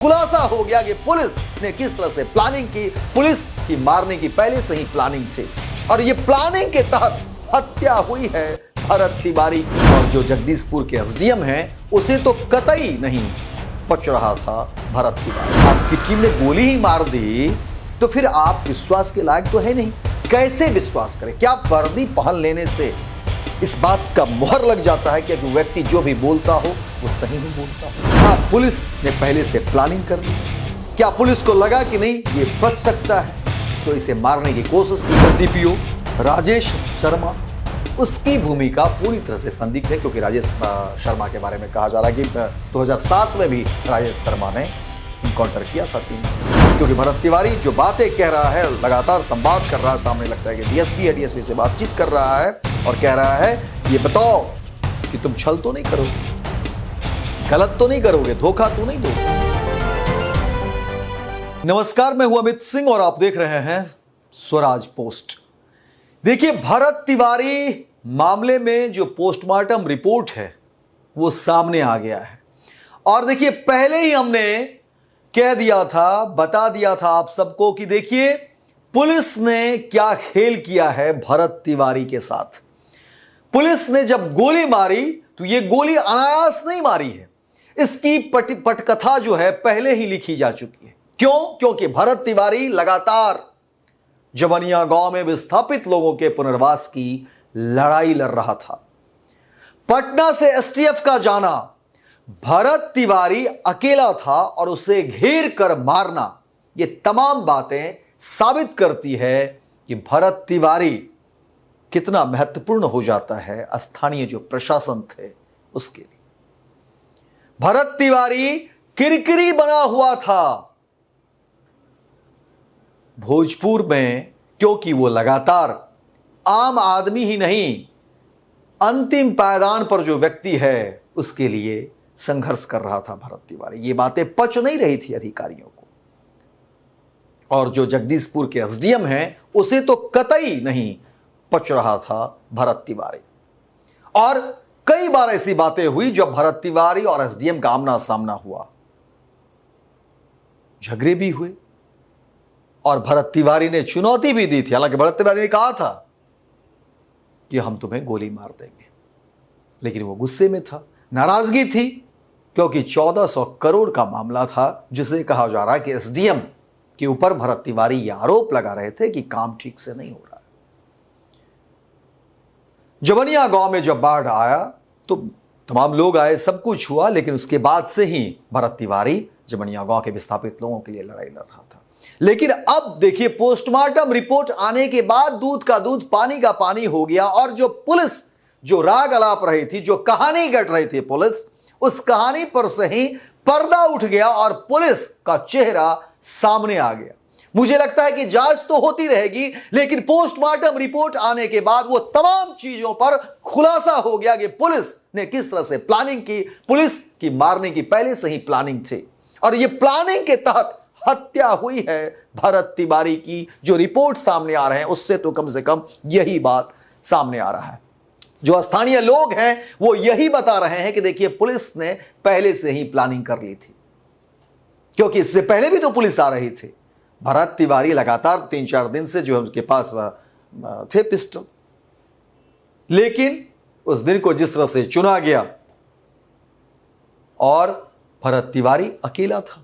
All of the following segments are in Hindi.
खुलासा हो गया कि पुलिस ने किस तरह से प्लानिंग की, पुलिस की मारने की पहले से ही प्लानिंग थी और ये प्लानिंग के तहत हत्या हुई है भरत तिवारी की। और जो जगदीशपुर के एसडीएम हैं उसे तो कतई नहीं पच रहा था भरत तिवारी। आपकी टीम ने गोली ही मार दी तो फिर आप विश्वास के लायक तो है नहीं, कैसे विश्वास करें? क्या वर्दी पहन लेने से इस बात का मुहर लग जाता है कि व्यक्ति जो भी बोलता हो वो सही नहीं बोलता हो? हाँ, पुलिस ने पहले से प्लानिंग कर ली। क्या पुलिस को लगा कि नहीं ये बच सकता है तो इसे मारने की कोशिश की? एसडीपीओ राजेश शर्मा, उसकी भूमिका पूरी तरह से संदिग्ध है क्योंकि राजेश शर्मा के बारे में कहा जा रहा है कि 2007 में भी राजेश शर्मा ने इनकाउंटर किया था क्योंकि भरत तिवारी जो बातें कह रहा है, लगातार संवाद कर रहा है, सामने लगता है कि डीएसपी है, डीएसपी से बातचीत कर रहा है और कह रहा है ये बताओ कि तुम छल तो नहीं करोगे, गलत तो नहीं करोगे, धोखा तो नहीं दोगे। नमस्कार, मैं हूं अमित सिंह और आप देख रहे हैं स्वराज पोस्ट। देखिए, भरत तिवारी मामले में जो पोस्टमार्टम रिपोर्ट है वो सामने आ गया है और देखिए पहले ही हमने कह दिया था, बता दिया था आप सबको कि देखिए पुलिस ने क्या खेल किया है भरत तिवारी के साथ। पुलिस ने जब गोली मारी तो ये गोली अनायास नहीं मारी है, इसकी पटकथा जो है पहले ही लिखी जा चुकी है। क्यों? क्योंकि भरत तिवारी लगातार जवनिया गांव में विस्थापित लोगों के पुनर्वास की लड़ाई लड़ रहा था। पटना से एसटीएफ का जाना, भरत तिवारी अकेला था और उसे घेर कर मारना, ये तमाम बातें साबित करती है कि भरत तिवारी कितना महत्वपूर्ण हो जाता है स्थानीय जो प्रशासन थे उसके लिए। भरत तिवारी किरकिरी बना हुआ था भोजपुर में क्योंकि वो लगातार आम आदमी ही नहीं, अंतिम पायदान पर जो व्यक्ति है उसके लिए संघर्ष कर रहा था भरत तिवारी। ये बातें पच नहीं रही थी अधिकारियों को और जो जगदीशपुर के एसडीएम हैं उसे तो कतई नहीं पच रहा था भरत तिवारी। और कई बार ऐसी बातें हुई जब भरत तिवारी और एसडीएम का आमना सामना हुआ, झगड़े भी हुए और भरत तिवारी ने चुनौती भी दी थी। हालांकि भरत तिवारी ने कहा था कि हम तुम्हें गोली मार देंगे, लेकिन वो गुस्से में था, नाराजगी थी क्योंकि 1400 करोड़ का मामला था जिसे कहा जा रहा है कि एसडीएम के ऊपर भरत तिवारी ये आरोप लगा रहे थे कि काम ठीक से नहीं हो रहा है। जवनिया गांव में जब बाढ़ आया तो तमाम लोग आए, सब कुछ हुआ, लेकिन उसके बाद से ही भरत तिवारी जवनिया गांव के विस्थापित लोगों के लिए लड़ाई लड़ रहा था। लेकिन अब देखिए पोस्टमार्टम रिपोर्ट आने के बाद दूध का दूध पानी का पानी हो गया और जो पुलिस जो राग अलाप रही थी, जो कहानी गढ़ रही थी पुलिस, उस कहानी पर से ही पर्दा उठ गया और पुलिस का चेहरा सामने आ गया। मुझे लगता है कि जांच तो होती रहेगी लेकिन पोस्टमार्टम रिपोर्ट आने के बाद वो तमाम चीजों पर खुलासा हो गया कि पुलिस ने किस तरह से प्लानिंग की, पुलिस की मारने की पहले से ही प्लानिंग थी और ये प्लानिंग के तहत हत्या हुई है भरत तिवारी की। जो रिपोर्ट सामने आ रहे हैं उससे तो कम से कम यही बात सामने आ रहा है। जो स्थानीय लोग हैं वो यही बता रहे हैं कि देखिए पुलिस ने पहले से ही प्लानिंग कर ली थी क्योंकि इससे पहले भी तो पुलिस आ रही थी। भरत तिवारी लगातार 3-4 दिन से जो है उसके पास थे पिस्टल, लेकिन उस दिन को जिस तरह से चुना गया और भरत तिवारी अकेला था।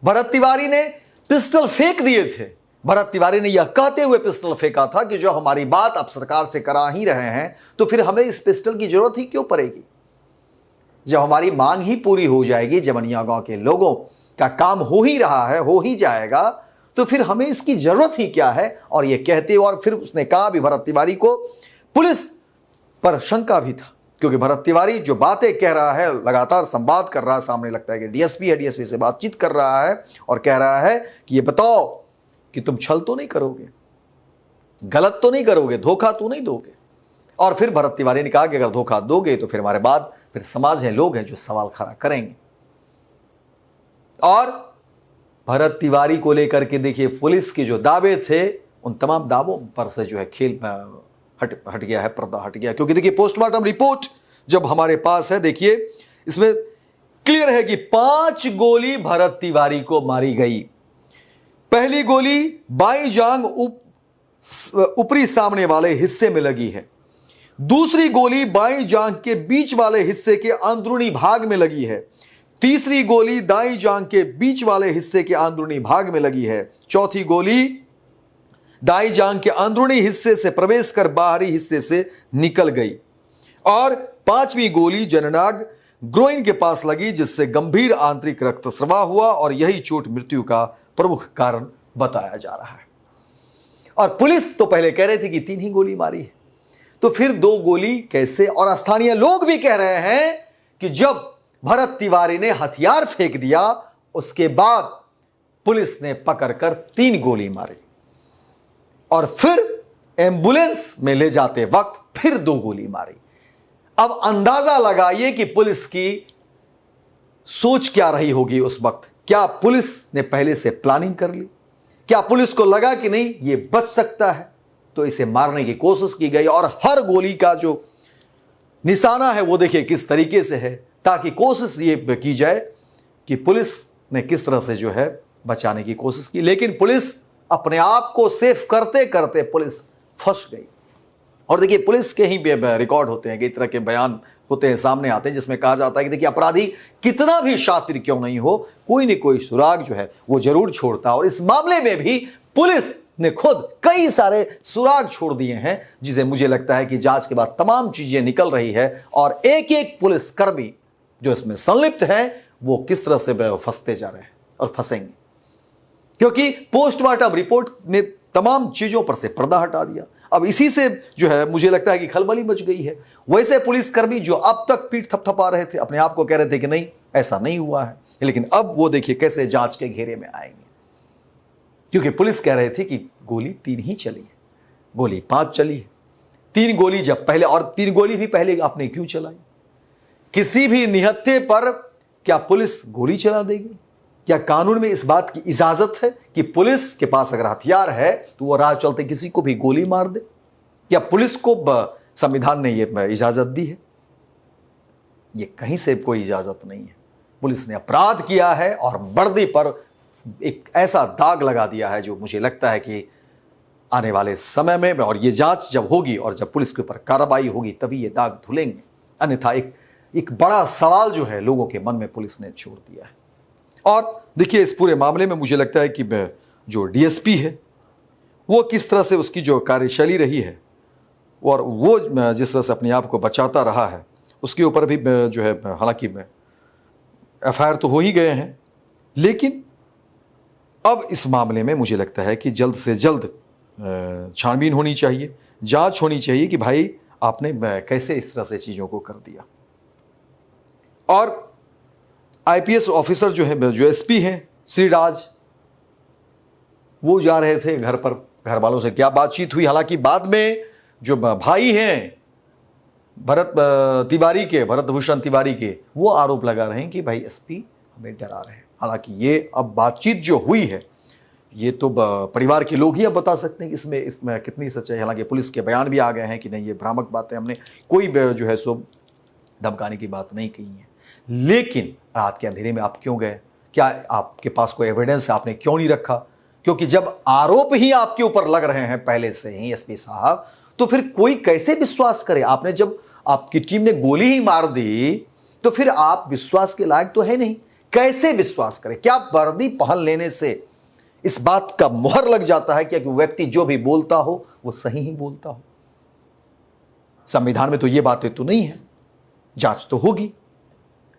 भरत तिवारी ने पिस्टल फेंक दिए थे। भरत तिवारी ने यह कहते हुए पिस्टल फेंका था कि जो हमारी बात आप सरकार से करा ही रहे हैं तो फिर हमें इस पिस्टल की जरूरत ही क्यों पड़ेगी? जब हमारी मांग ही पूरी हो जाएगी, जवनिया गांव के लोगों का काम हो ही रहा है, हो ही जाएगा, तो फिर हमें इसकी जरूरत ही क्या है? और यह कहते हुए और फिर उसने कहा भी भरत तिवारी को पुलिस पर शंका भी था क्योंकि भरत तिवारी जो बातें कह रहा है, लगातार संवाद कर रहा है, सामने लगता है कि डीएसपी है, डीएसपी से बातचीत कर रहा है और कह रहा है कि ये बताओ कि तुम छल तो नहीं करोगे, गलत तो नहीं करोगे, धोखा तो नहीं दोगे। और फिर भरत तिवारी ने कहा कि अगर धोखा दोगे तो फिर हमारे बाद फिर समाज है, लोग हैं जो सवाल खड़ा करेंगे। और भरत तिवारी को लेकर के देखिए पुलिस के जो दावे थे उन तमाम दावों पर से जो है खेल हट गया है, पर्दा हट गया क्योंकि देखिए पोस्टमार्टम रिपोर्ट जब हमारे पास है, देखिए इसमें क्लियर है कि 5 गोली भरत तिवारी को मारी गई। पहली गोली बाईं जांग ऊपरी सामने वाले हिस्से में लगी है। दूसरी गोली बाईं जांग के बीच वाले हिस्से के अंदरूनी भाग में लगी है। तीसरी गोली दाईं जांग के बीच वाले हिस्से के अंदरूनी भाग में लगी है। चौथी गोली दाईं जांग के अंदरूनी हिस्से से प्रवेश कर बाहरी हिस्से से निकल गई और पांचवी गोली जननांग ग्रोइन के पास लगी, जिससे गंभीर आंतरिक रक्तस्राव हुआ और यही चोट मृत्यु का प्रमुख कारण बताया जा रहा है। और पुलिस तो पहले कह रही थी कि 3 ही गोली मारी है, तो फिर 2 गोली कैसे? और स्थानीय लोग भी कह रहे हैं कि जब भरत तिवारी ने हथियार फेंक दिया उसके बाद पुलिस ने पकड़कर 3 गोली मारी और फिर एम्बुलेंस में ले जाते वक्त फिर 2 गोली मारी। अब अंदाजा लगाइए कि पुलिस की सोच क्या रही होगी उस वक्त। क्या पुलिस ने पहले से प्लानिंग कर ली? क्या पुलिस को लगा कि नहीं ये बच सकता है, तो इसे मारने की कोशिश की गई और हर गोली का जो निशाना है वो देखिए किस तरीके से है, ताकि कोशिश ये की जाए कि पुलिस ने किस तरह से जो है बचाने की कोशिश की। लेकिन पुलिस अपने आप को सेफ करते करते पुलिस फंस गई। और देखिए पुलिस के ही रिकॉर्ड होते हैं, कई तरह के बयान होते हैं, सामने आते हैं, जिसमें कहा जाता है कि देखिए अपराधी कितना भी शातिर क्यों नहीं हो, कोई न कोई सुराग जो है वो जरूर छोड़ता। और इस मामले में भी पुलिस ने खुद कई सारे सुराग छोड़ दिए हैं, जिसे मुझे लगता है कि जांच के बाद तमाम चीजें निकल रही है और एक एक पुलिसकर्मी जो इसमें संलिप्त है वो किस तरह से फंसते जा रहे हैं और फंसेंगे, क्योंकि पोस्टमार्टम रिपोर्ट ने तमाम चीजों पर से पर्दा हटा दिया। अब इसी से जो है मुझे लगता है कि खलबली मच गई है। वैसे पुलिसकर्मी जो अब तक पीठ थपथपा रहे थे, अपने आप को कह रहे थे कि नहीं ऐसा नहीं हुआ है, लेकिन अब वो देखिए कैसे जांच के घेरे में आएंगे, क्योंकि पुलिस कह रही थी कि गोली 3 ही चली है, गोली 5 चली है। 3 गोली जब पहले, और 3 गोली भी पहले आपने क्यों चलाई? किसी भी निहत्थे पर क्या पुलिस गोली चला देगी? क्या कानून में इस बात की इजाजत है कि पुलिस के पास अगर हथियार है तो वो राह चलते किसी को भी गोली मार दे? क्या पुलिस को संविधान ने ये इजाजत दी है? ये कहीं से कोई इजाजत नहीं है। पुलिस ने अपराध किया है और वर्दी पर एक ऐसा दाग लगा दिया है जो मुझे लगता है कि आने वाले समय में, और ये जांच जब होगी और जब पुलिस के ऊपर कार्रवाई होगी तभी ये दाग धुलेंगे, अन्यथा एक बड़ा सवाल जो है लोगों के मन में पुलिस ने छोड़ दिया है। और देखिए इस पूरे मामले में मुझे लगता है कि जो डीएसपी है वो किस तरह से उसकी जो कार्यशैली रही है और वो जिस तरह से अपने आप को बचाता रहा है, उसके ऊपर भी जो है, हालांकि एफआईआर तो हो ही गए हैं, लेकिन अब इस मामले में मुझे लगता है कि जल्द से जल्द छानबीन होनी चाहिए, जांच होनी चाहिए कि भाई आपने कैसे इस तरह से चीज़ों को कर दिया। और आईपीएस ऑफिसर जो है, जो एसपी हैं श्रीराज, वो जा रहे थे घर पर, घर वालों से क्या बातचीत हुई? हालांकि बाद में जो भाई हैं भरत भूषण तिवारी के, वो आरोप लगा रहे हैं कि भाई एसपी हमें डरा रहे हैं। हालांकि ये अब बातचीत जो हुई है ये तो परिवार के लोग ही अब बता सकते हैं कि इसमें कितनी सच्चाई। हालांकि पुलिस के बयान भी आ गए हैं कि नहीं ये भ्रामक बातें, हमने कोई जो है सो धमकाने की बात नहीं कही है। लेकिन रात के अंधेरे में आप क्यों गए? क्या आपके पास कोई एविडेंस है? आपने क्यों नहीं रखा? क्योंकि जब आरोप ही आपके ऊपर लग रहे हैं पहले से ही एसपी साहब, तो फिर कोई कैसे विश्वास करे? आपने जब आपकी टीम ने गोली ही मार दी तो फिर आप विश्वास के लायक तो है नहीं, कैसे विश्वास करे? क्या वर्दी पहन लेने से इस बात का मुहर लग जाता है कि व्यक्ति जो भी बोलता हो वो सही ही बोलता हो? संविधान में तो ये बातें तो नहीं है। जांच तो होगी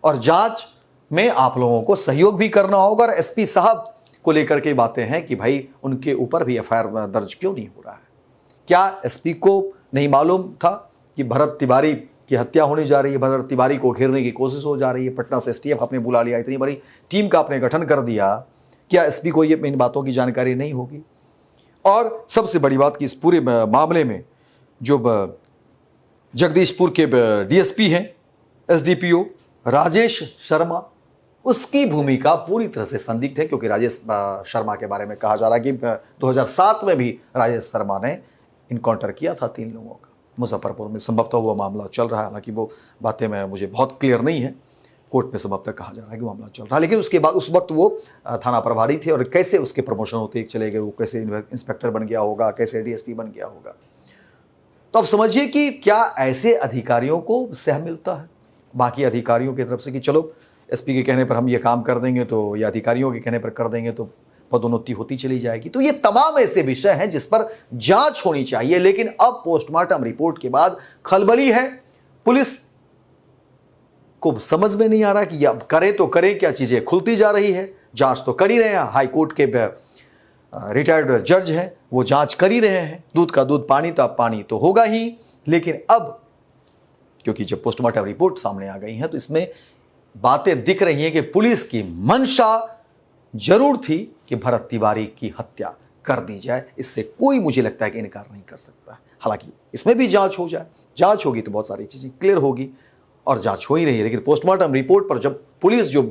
और जांच में आप लोगों को सहयोग भी करना होगा। और एसपी साहब को लेकर के बातें हैं कि भाई उनके ऊपर भी एफआईआर दर्ज क्यों नहीं हो रहा है? क्या एसपी को नहीं मालूम था कि भरत तिवारी की हत्या होने जा रही है, भरत तिवारी को घेरने की कोशिश हो जा रही है? पटना से एसटीएफ आपने बुला लिया, इतनी बड़ी टीम का आपने गठन कर दिया, क्या एसपी को ये इन बातों की जानकारी नहीं होगी? और सबसे बड़ी बात कि इस पूरे मामले में जो जगदीशपुर के डीएसपी हैं, एसडीपीओ राजेश शर्मा, उसकी भूमिका पूरी तरह से संदिग्ध है, क्योंकि राजेश शर्मा के बारे में कहा जा रहा है कि 2007 में भी राजेश शर्मा ने इनकाउंटर किया था 3 लोगों का मुजफ्फरपुर में। संभवतः वो मामला चल रहा है, हालांकि वो बातें मुझे बहुत क्लियर नहीं है, कोर्ट में सब अब तक कहा जा रहा है कि मामला चल रहा है। लेकिन उसके बाद उस वक्त वो थाना प्रभारी थे और कैसे उसके प्रमोशन होते चले गए, वो कैसे इंस्पेक्टर बन गया होगा, कैसे डीएसपी बन गया होगा। तो अब समझिए कि क्या ऐसे अधिकारियों को सह मिलता है बाकी अधिकारियों की तरफ से कि चलो एसपी के कहने पर हम ये काम कर देंगे, तो या अधिकारियों के कहने पर कर देंगे तो पदोन्नति होती चली जाएगी। तो ये तमाम ऐसे विषय हैं जिस पर जांच होनी चाहिए। लेकिन अब पोस्टमार्टम रिपोर्ट के बाद खलबली है। पुलिस को समझ में नहीं आ रहा कि अब करें तो करें क्या, चीजें खुलती जा रही है। जांच तो कर ही रहे हैं, हाई कोर्ट के रिटायर्ड जज हैं, वो जांच कर ही रहे हैं। दूध का दूध पानी तो अब पानी तो होगा ही। लेकिन अब क्योंकि जब पोस्टमार्टम रिपोर्ट सामने आ गई है तो इसमें बातें दिख रही हैं कि पुलिस की मंशा जरूर थी कि भरत तिवारी की हत्या कर दी जाए। इससे कोई मुझे लगता है कि इनकार नहीं कर सकता है। हालांकि इसमें भी जांच हो जाए, जांच होगी तो बहुत सारी चीजें क्लियर होगी और जांच हो ही रही है। लेकिन पोस्टमार्टम रिपोर्ट पर जब पुलिस जो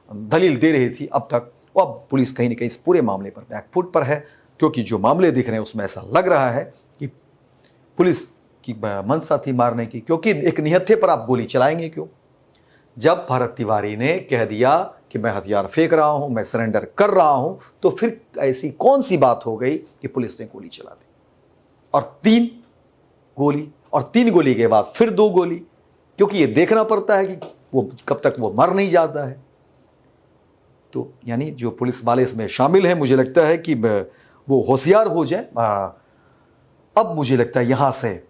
दलील दे रही थी अब तक, वो अब पुलिस कहीं ना कहीं इस पूरे मामले पर बैकफुट पर है। क्योंकि जो मामले दिख रहे हैं उसमें ऐसा लग रहा है कि पुलिस की मंशा थी मारने की। क्योंकि एक निहत्थे पर आप गोली चलाएंगे क्यों? जब भरत तिवारी ने कह दिया कि मैं हथियार फेंक रहा हूं, मैं सरेंडर कर रहा हूं, तो फिर ऐसी कौन सी बात हो गई कि पुलिस ने गोली चला दी? और 3 गोली, और 3 गोली के बाद फिर 2 गोली। क्योंकि ये देखना पड़ता है कि वो कब तक वो मर नहीं जाता है। तो यानी जो पुलिस वाले इसमें शामिल हैं, मुझे लगता है कि वो होशियार हो जाए। अब मुझे लगता है यहां से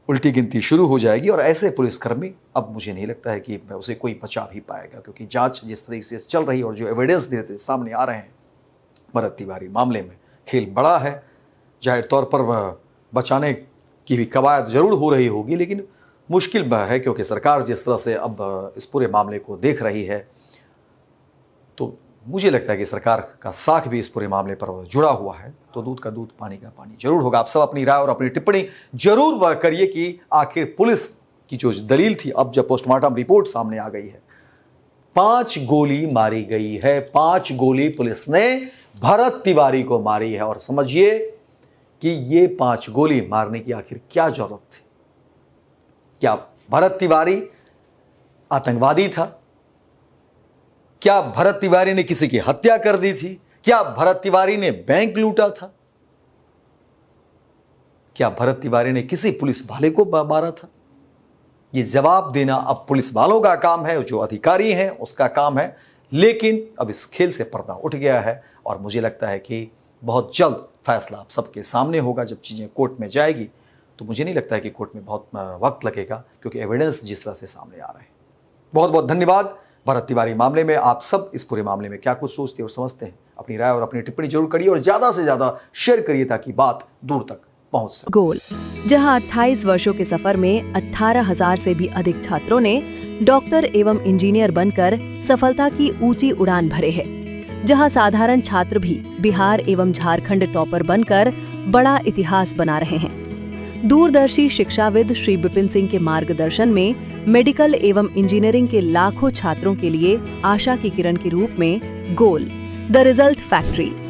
उल्टी गिनती शुरू हो जाएगी और ऐसे पुलिसकर्मी अब मुझे नहीं लगता है कि उसे कोई बचा भी पाएगा। क्योंकि जांच जिस तरीके से चल रही है और जो एविडेंस देते सामने आ रहे हैं भरत तिवारी मामले में, खेल बड़ा है। जाहिर तौर पर बचाने की भी कवायद जरूर हो रही होगी, लेकिन मुश्किल है क्योंकि सरकार जिस तरह से अब इस पूरे मामले को देख रही है, तो मुझे लगता है कि सरकार का साख भी इस पूरे मामले पर जुड़ा हुआ है। तो दूध का दूध पानी का पानी जरूर होगा। आप सब अपनी राय और अपनी टिप्पणी जरूर करिए कि आखिर पुलिस की जो दलील थी, अब जब पोस्टमार्टम रिपोर्ट सामने आ गई है, 5 गोली मारी गई है, 5 गोली पुलिस ने भरत तिवारी को मारी है। और समझिए कि ये 5 गोली मारने की आखिर क्या जरूरत थी? क्या भरत तिवारी आतंकवादी था? क्या भरत तिवारी ने किसी की हत्या कर दी थी? क्या भरत तिवारी ने बैंक लूटा था? क्या भरत तिवारी ने किसी पुलिस वाले को मारा था? ये जवाब देना अब पुलिस वालों का काम है, जो अधिकारी हैं उसका काम है। लेकिन अब इस खेल से पर्दा उठ गया है और मुझे लगता है कि बहुत जल्द फैसला आप सबके सामने होगा। जब चीजें कोर्ट में जाएगी तो मुझे नहीं लगता है कि कोर्ट में बहुत वक्त लगेगा, क्योंकि एविडेंस जिस तरह से सामने आ रहे हैं। बहुत बहुत धन्यवाद। भरत तिवारी मामले में आप सब इस पूरे मामले में क्या कुछ सोचते और समझते हैं? अपनी राय और अपनी टिप्पणी जरूर करिए और ज्यादा से ज्यादा शेयर करिए ताकि बात दूर तक पहुंच सके। गोल, जहां 28 वर्षों के सफर में 18,000 से भी अधिक छात्रों ने डॉक्टर एवं इंजीनियर बनकर सफलता की ऊंची उड़ान भरे हैं, जहां साधारण छात्र भी बिहार एवं झारखंड टॉपर बनकर बड़ा इतिहास बना रहे हैं। दूरदर्शी शिक्षाविद श्री विपिन सिंह के मार्गदर्शन में मेडिकल एवं इंजीनियरिंग के लाखों छात्रों के लिए आशा की किरण के रूप में गोल, द रिजल्ट फैक्ट्री